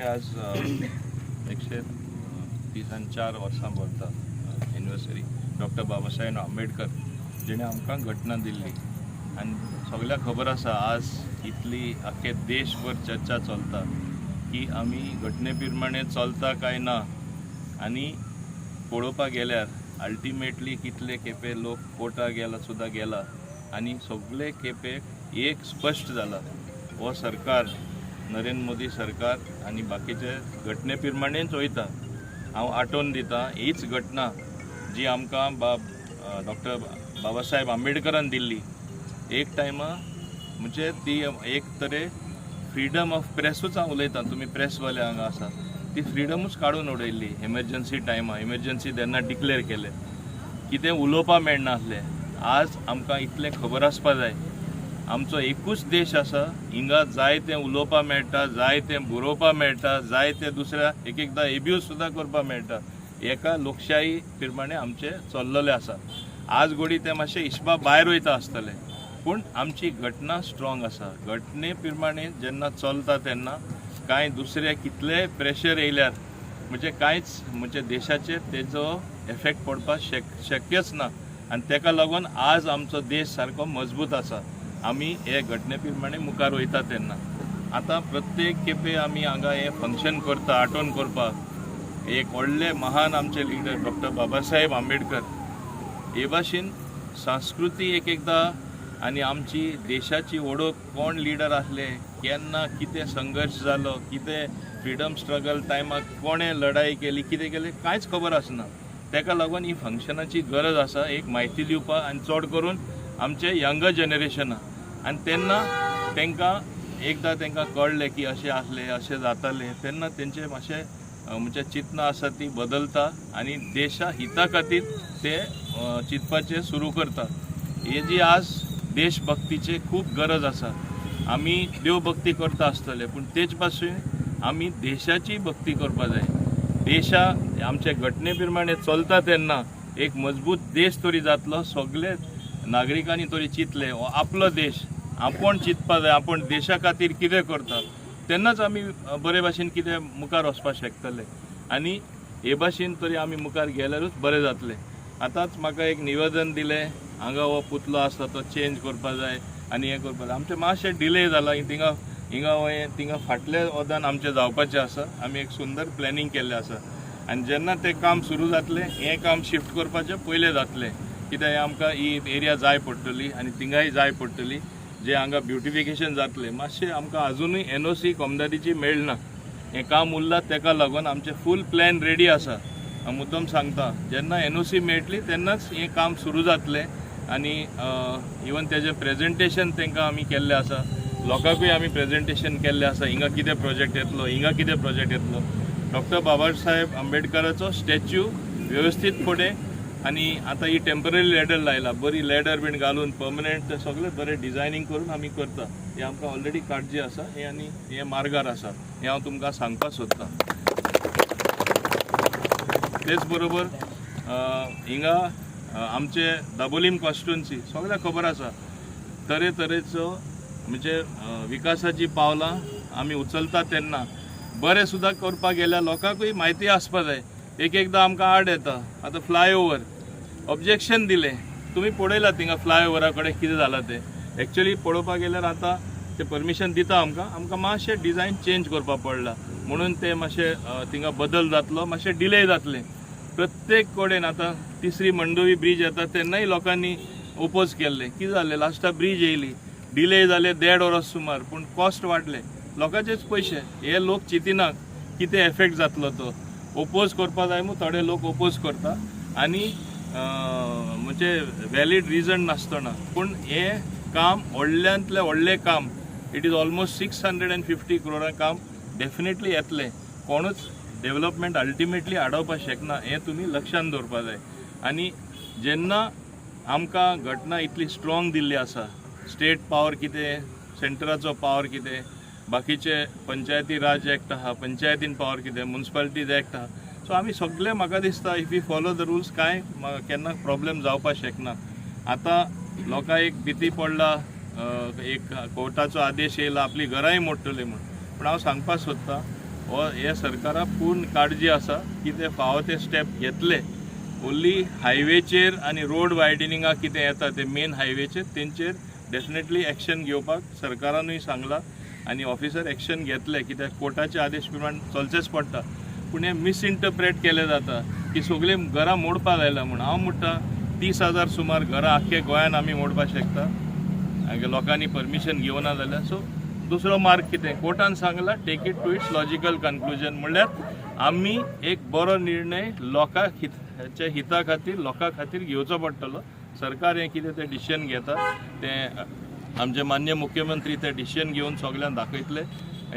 सारखे आज 134 वर्सां भरता एनिवर्सरी डॉक्टर बाबासाहेब आंबेडकर जेणे आमकां घटना दिल्ली आनी सगळ्यांक खबर आसा आज इतली आख्खे देशभर चर्चा चलता की आमी घटने प्रमाणे चलता काय ना आनी पळोवपाक गेल्यार अल्टिमेटली कितले खेपे लोक कोर्टाक गेला सुद्दां गेला आनी सगळे खेपे एक स्पश्ट जाला हो सरकार नरेंद्र मोदी सरकार आनी बाकीचे घटने प्रमाणेच वयता। हांव आठोवन दिता हीच घटना जी आमकां डॉक्टर बाबासाहेब आंबेडकरान दिल्ली एक टायमा म्हणजे ती एक तरे फ्रीडम ऑफ प्रेसूच हांव उलयतां, तुमी प्रेसवाले हांगा आसा ती फ्रीडमूच काडून उडयल्ली एमर्जन्सी टायमा। एमर्जन्सी तेन्ना डिक्लेअर केले कितें उलोवपाक मेळनासलें। आज आमकां इतलें खबर आसपा जाय आमचो एकूच देश आसा हिंगा जाय तें उलोवपाक मेळटा, जाय तें बरोवपाक मेळटा, जाय तें दुसऱ्या एकदां एब्यूज सुद्दां करपाक मेळटा। एका लोकशाही प्रमाणे आमचें चल्लेलें आसा। आज घडी तें मातशें हिशपा भायर वयता आसतलें पूण आमची घटना स्ट्रॉंग आसा। घटने प्रमाणे जेन्ना चलता तेन्ना कांय दुसरे कितलेय प्रेशर येयल्यार म्हणजे कांयच म्हणजे देशाचेर तेजो एफेक्ट पडपाक शक्यच ना आनी तेका लागून आज आमचो देश सारको मजबूत आसा। आमी हे घटने प्रमाणे मुखार वयता तेन्ना आतां प्रत्येक खेपे आमी हांगा हे फंक्शन करता आठवण करपाक एक व्हडले महान आमचे लिडर डॉक्टर बाबासाहेब आंबेडकर हे भाशेन संस्कृती एकदां आनी आमची देशाची ओळख कोण लिडर आसले, केन्ना कितें संघर्श जालो, कितें फ्रिडम स्ट्रगल टायमाक कोणें लढाई केली, कितें केलें कांयच खबर आसना। तेका लागून ही फंक्शनाची गरज आसा एक म्हायती दिवपाक आनी चड करून आमचे यंगर जनरेशना आनी तेन्ना तांकां एकदां तांकां कळलें की अशें आसलें अशें जातालें तेन्ना तेंचें मातशें म्हणजे चिंतना आसा ती बदलता आनी देशा हिता खातीर ते चिंतपाचें सुरू करता। ही जी आज देशभक्तीची खूब गरज आसा। आमी देव भक्ती करता आसतले पूण तेच पासून आमी देशाची भक्ती करपा जाय। देशा आमचे घटने प्रमाणे चलता तेन्ना एक मजबूत देश तरी जातलो। सगळे नागरिकांनी तरी चिंतले हो आपलो देश आपण चिंतपा जाय, आपण देशा खातीर कितें करता तेन्नाच आमी बरे भाशेन कितें मुखार वचपाक शकतले आनी हे भाशेन तरी आमी मुखार गेल्यारूच बरें जातलें। आतांच म्हाका एक निवेदन दिलें हांगा हो पुतलो आसा तो चेंज करपा जाय आनी हें करपा जाय। आमचें मातशें डिले जाला हिंगा फाटल्या वोदान आमचें जावपाचें आसा। आमी एक सुंदर प्लॅनिंग केल्लें आसा आनी जेन्ना तें काम सुरू जातलें हें काम शिफ्ट करपाचें पयलें जातलें कित्याक आमकां ही एरिया जाय पडटली आनी थिंगाय जाय पडटली जे हांगा ब्युटिफिकेशन जातलें। मातशें आमकां अजुनूय NOC कॉमदारीची मेळना हें काम उरलां तेका लागून आमचें फूल प्लॅन रेडी आसा। हांव मुद्दम सांगता जेन्ना NOC मेळटली तेन्नाच हें काम सुरू जातलें आनी इवन तेजें प्रेजेंटेशन तांकां आमी केल्लें आसा, लोकांकूय आमी प्रेजेंटेशन केल्लें आसा हिंगा कितें प्रोजेक्ट येतलो, हिंगा कितें प्रोजेक्ट येतलो। डॉक्टर बाबासाहेब आंबेडकराचो स्टॅच्यू वेवस्थीत फुडें आनी आतां ही टेम्पररी लॅडर लायला, बरी लॅडर बीन घालून पर्मनंट सगळें बरें डिजायनींग करून आमी करता। हें आमकां ऑलरेडी काडचें आसा हें आनी हें मार्गार आसा हें हांव तुमकां सांगपाक सोदतां। तेच बरोबर हिंगा आमचे दाबोलीम कॉन्स्टिट्युएन्सी सगळ्यांक खबर आसा तरेतरेचो म्हणजे विकासाची पावलां आमी उचलता तेन्ना बरें सुद्दां करपाक गेल्यार लोकांकूय म्हायती आसपा जाय। एकदां आमकां आड येता आतां फ्लायओवर ऑब्जेक्शन दिलें, तुमी पळयलां थिंगा फ्लायओवरा कडेन कितें जालां तें। एक्चुअली पळोवपाक गेल्यार आतां ते परमिशन दिता आमकां मातशें डिजायन चेंज करपाक पडला म्हणून ते मातशें थिंगा बदल जातलो, मातशें डिले जातलें। प्रत्येक कडेन आतां तिसरी मंडोवी ब्रीज येता तेन्नाय लोकांनी ओपोज केल्लें, कितें जालें लास्टाक ब्रीज येयली डिले जाले 1.5 वरां सुमार पूण कॉस्ट वाडले, लोकांचेच पयशे। हे लोक चिंतिनात कितें एफेक्ट जातलो तो। ओपोज करपा जाय म्हूण थोडे लोक ओपोज करता आनी म्हणजे वॅलीड रिजन नासतना पूण हें काम व्हडल्यांतलें व्हडलें काम इट इज ऑलमोस्ट 650 करोडां काम डेफिनेटली येतलें। कोणूच डेव्हलपमेंट अल्टिमेटली आडोवपाक शकना हें तुमी लक्षांत दवरपा जाय। आनी जेन्ना आमकां घटना इतली स्ट्रॉंग दिल्ली आसा, स्टेट पावर कितें, सेंटराचो पावर कितें, बाकीचे पंचायती राज एक्ट आहा, पंचायतीन पावर कितें, म्युनिसिपालिटीज एक्ट आहा, सो आमी सगळे म्हाका दिसता if you follow the rules कांय केन्ना प्रॉब्लेम जावपाक शकना। आतां लोकांक एक भीती पडला एक कोर्टाचो आदेश येयला आपली घरांय मोडटली म्हूण, पूण हांव सांगपाक सोदतां हे सरकाराक पूर्ण काळजी आसा की ते फावो ते स्टेप घेतले. ओन्ली हायवेचेर आनी रोड वायडनिंगाक कितें येता ते मेन हायवेचेर तेंचेर डेफिनेटली एक्शन घेवपाक सरकारानूय सांगला आनी ऑफिसर एक्शन घेतले कित्याक कोर्टाचे आदेश प्रमाण चलचेच पडटा. पूण हे मिसइंटरप्रेट केले जाता की सगळीं घरां मोडपाक लायला म्हणून. हांव म्हणटा 30,000 सुमार घरां आख्खे गोंयान आमी मोडपाक शकता लोकांनी परमिशन घेवना जाल्यार. सो दुसरो मार्ग कितें कोर्टान सांगला take it to its logical conclusion म्हणल्यार आमी एक बरो निर्णय लोकांक हिता खातीर लोकां खातीर घेवचो पडटलो. सरकार हें कितें तें डिसिजन घेता तें आमचे मान्य मुख्यमंत्री ते डिसिजन घेवन सगळ्यांक दाखयतले.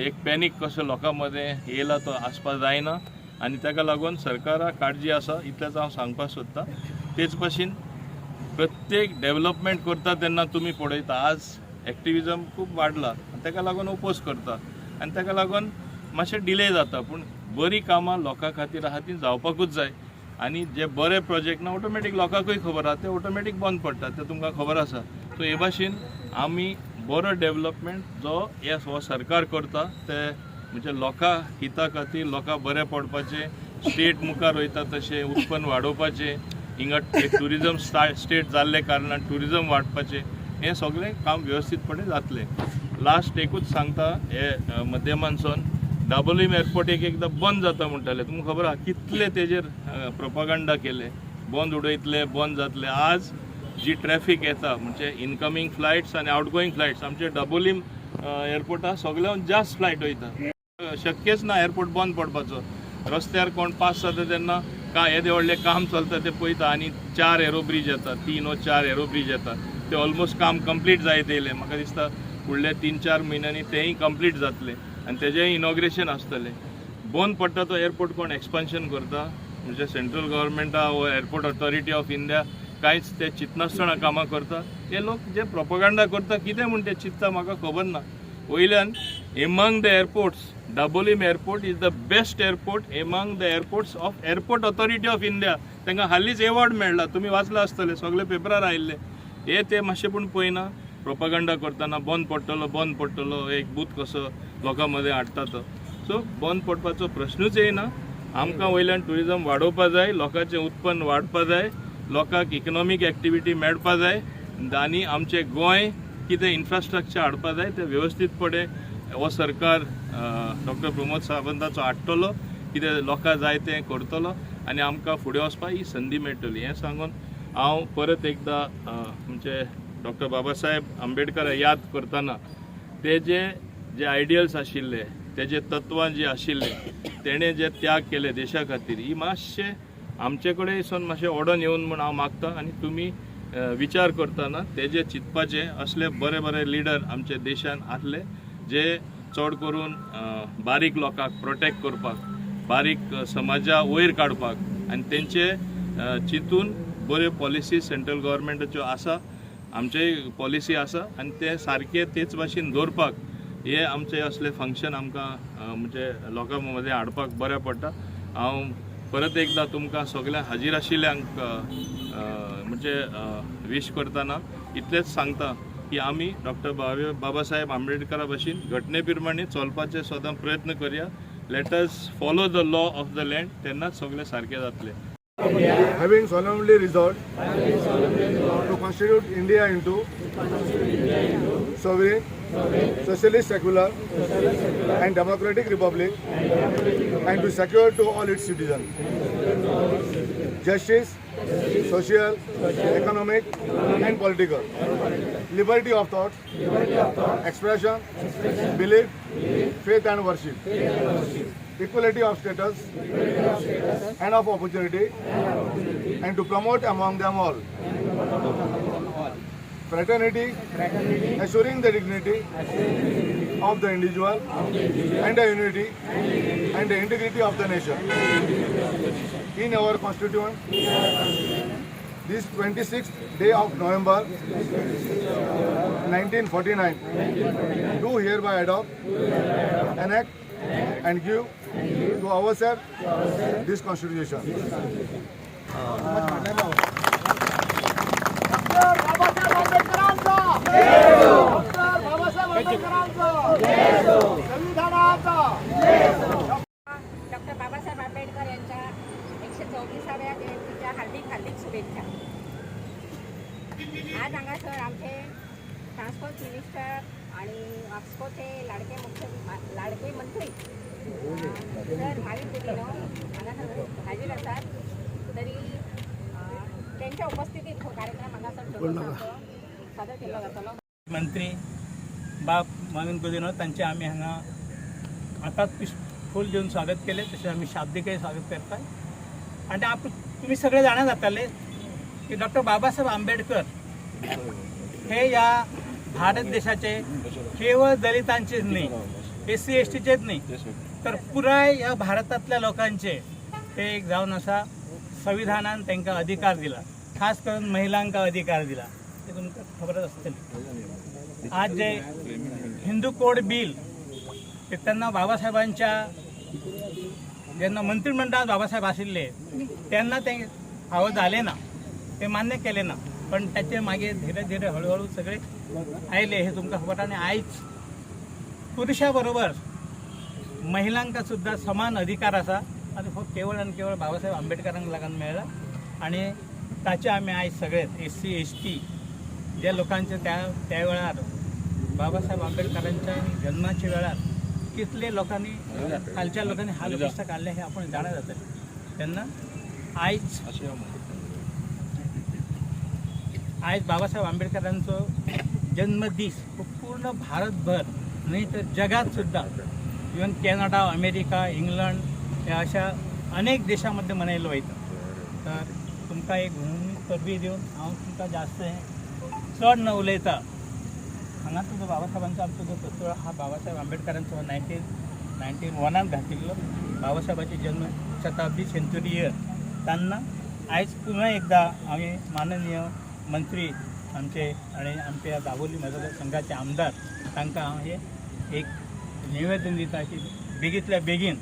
एक पॅनीक कसो लोकां मदें येयला तो आसपा जायना आनी ताका लागून सरकाराक काळजी आसा इतलेंच हांव सांगपाक सोदतां. तेच भाशेन प्रत्येक डेव्हलपमेंट करता तेन्ना तुमी पळयता आज एक्टिविजम खूब वाडला ताका लागून ओपोज करता आनी ताका लागून मातशें डिले जाता. पूण बरी कामां लोकां खातीर आहा ती जावपाकूच जाय आनी जे बरे प्रोजेक्ट ना ऑटोमॅटीक लोकांकूय खबर आहा ते ऑटोमॅटीक बंद पडटा ते तुमकां खबर आसा. सो हे भाशेन आमी बरो डेव्हलपमेंट जो हो सरकार करता ते म्हणजे लोकां हिता खातीर लोकां बरें पडपाचें स्टेट मुखार वयता तशें उत्पन्न वाडोवपाचें हिंगा एक ट्युरिजम स्टेट जाल्ले कारणान ट्युरिजम वाडपाचें हें सगळें काम वेवस्थीतपणे जातलें. लास्ट एकूच सांगता हे मध्यमानसून डाबोलीम एअरपोर्ट एकदां बंद जाता म्हणटाले तुमकां खबर आहा कितले तेजेर प्रोपागंडा केले बंद उडयतले बंद जातले. आज जी ट्रॅफिक येता म्हणजे इनकमींग फ्लायट्स आनी आउटगोईंग फ्लायट्स आमचे डाबोलीम एअरपोर्टार सगळ्यान जास्त फ्लायट वयता. शक्यच ना एअरपोर्ट बंद पडपाचो. रस्त्यार कोण पास जाता तेन्ना येदे व्हडलें काम चलता ते पळयता आनी 4 एरो ब्रिज येता 3 वा 4 एरो ब्रिज येता ते ऑलमोस्ट काम कंप्लीट जायत येयलें. म्हाका दिसता फुडल्या 3-4 म्हयन्यांनी तेंय कंप्लीट जातलें आनी तेजेंय इनॉग्रेशन आसतलें. बंद पडटा तो एअरपोर्ट कोण एक्सपान्शन करता म्हणजे सेंट्रल गव्हर्मेंटा वो एअरपोर्ट ऑथॉरिटी ऑफ इंडिया कांयच ते चिंतनासतना कामां करता. हे लोक जे प्रोपागंडा करता कितें म्हूण ते चिंतता म्हाका खबर ना. वयल्यान among the airports Dabolim airport is the best airport among the airports of Airport Authority of India. तांकां हालींच एवॉर्ड मेळ्ळा तुमी वाचला आसतले सगळे पेपरार आयिल्ले. हे ते मातशें पूण पळयना प्रोपागंडा करतना बंद पडटलो एक बूथ कसो लोकां मदें हाडटा तो. सो बंद पडपाचो प्रश्नूच येयना. आमकां वयल्यान ट्युरिजम वाडोवपा जाय लोकांचें उत्पन्न वाडपा जाय लोकांक इकनॉमीक एक्टिविटी मेळपा जाय आनी आमचें गोंय कितें इन्फ्रास्ट्रक्चर हाडपा जाय ते वेवस्थीतपणे हो सरकार डॉक्टर प्रमोद सावंताचो हाडटलो कितें लोकां जाय तें करतलो आनी आमकां फुडें वचपाक ही संदी मेळटली. हें सांगून हांव परत एकदां म्हणजे डॉक्टर बाबासाहेब आंबेडकर याद करतना तेजे जे आयडियल्स आशिल्ले तेजे तत्वां जी आशिल्ले तेणें जे त्याग केले देशा खातीर ही मातशें आमचे कडेन सावन मातशें ओडोन येवन म्हूण हांव मागतां आनी तुमी विचार करतना तेजे चिंतपाचे असले बरे बरे लिडर आमच्या देशान आसले जे चड करून बारीक लोकांक प्रोटेक्ट करपाक बारीक समाजा वयर काडपाक आनी तेंचे चिंतून बऱ्यो पॉलिसी सेंट्रल गव्हर्मेंटाच्यो आसा आमचे पॉलिसी आसा आनी ते सारके तेच भाशेन दवरपाक हे आमचे असले फंक्शन आमकां म्हणजे लोकां मदें हाडपाक बरें पडटा. हांव परत एकदां तुमकां सगळ्यांक हाजीर आशिल्ल्यांक म्हणजे विश करतना इतलेंच सांगता की आमी डॉक्टर बाबासाहेब आंबेडकरा भशेन घटने प्रमाणे चलपाचे सदां प्रयत्न करया. Let us follow the law of the land तेन्नाच सगळें सारकें जातलें. Having solemnly resolved to constitute India into sovereign, socialist, secular, and democratic republic, and to secure to all its citizens justice, social, economic, and political, liberty of thought, expression, belief, faith and worship, equality of status and of opportunity, and to promote among them all fraternity, assuring the dignity of the individual and the unity and the integrity of the nation. In our constituent, this 26th day of November 1949, do hereby adopt, enact, and give to ourselves this constitution. संविधानाचा transport minister आणि ऑक्सफोर्डचे लाडके मंत्री जर भावी पिढीनं हांगासर हाजीर आसात तरी त्यांच्या उपस्थितीत हो कार्यक्रम हांगासर सादर केला जातलो. मंत्री बाब माविन गुदिनो तांचे आम्ही हांगा आताच फूल देऊन स्वागत केले. तसे आम्ही शाब्दिकही स्वागत करताय. आणि तुम्ही सगळे जाणा जाताले की डॉक्टर बाबासाहेब आंबेडकर हे या भारत देशाचे केवळ दलितांचेच नाही, SC STचेच नाही, तर पुराय या भारतातल्या लोकांचे ते एक जाऊन असा संविधानान तांकां अधिकार दिला, खास करून महिलांका अधिकार दिला. ते तुमकां खबरच असतली. आज जे हिंदू कोड बिल ते त्यांना बाबासाहेबांच्या जेन्ना मंत्रिमंडळात बाबासाहेब आशिल्ले तेन्ना ते फावो जाले ना, ते मान्य केले ना. पण त्याचे मागे धीरे धीरे हळूहळू सगळे आयले हे तुमकां खबर. आणि आयज पुरुषाबरोबर महिलांका सुद्धा समान अधिकार आसा. आणि हो केवळ आणि केवळ बाबासाहेब आंबेडकरांक लागून मेळ्ळा. आणि ताचे आमी आयज सगळे SC ST जे लोकांचे त्या वेळार बाबासाहेब आंबेडकरांच्या जन्माच्या वेळार कितले लोकांनी खालच्या लोकांनी हाल कष्ट काढले हे आपण जाणा जातले. तेन्ना आयज बाबासाहेब आंबेडकरांचो जन्मदीस पूर्ण भारतभर नाही तर जगात सुद्धा इवन कॅनडा, अमेरिका, इंग्लंड या अशा अनेक देशामध्ये मनयलो वयता. तर तुमकां एक परबी दिवन हांव तुमकां जास्त चड न उलयता. हांगा तुजो बाबासाहेबांचो आमचो जो पुतळो हा बाबासाहेब आंबेडकरांचो 1991 घातिल्लो. बाबासाहेबाची जन्म शताब्दी सेंचुरी इयर तेन्ना आयज पुन्हा एकदा आमी माननीय मंत्री आमचे आणि आमच्या दाबोली मतदारसंघाचे आमदार तांकां हांव हे एक निवेदन दिता की बेगींतल्या बेगीन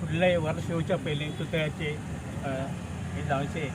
फुडले वर्स येवच्या पयलीं पुतळ्याचे हे जावचे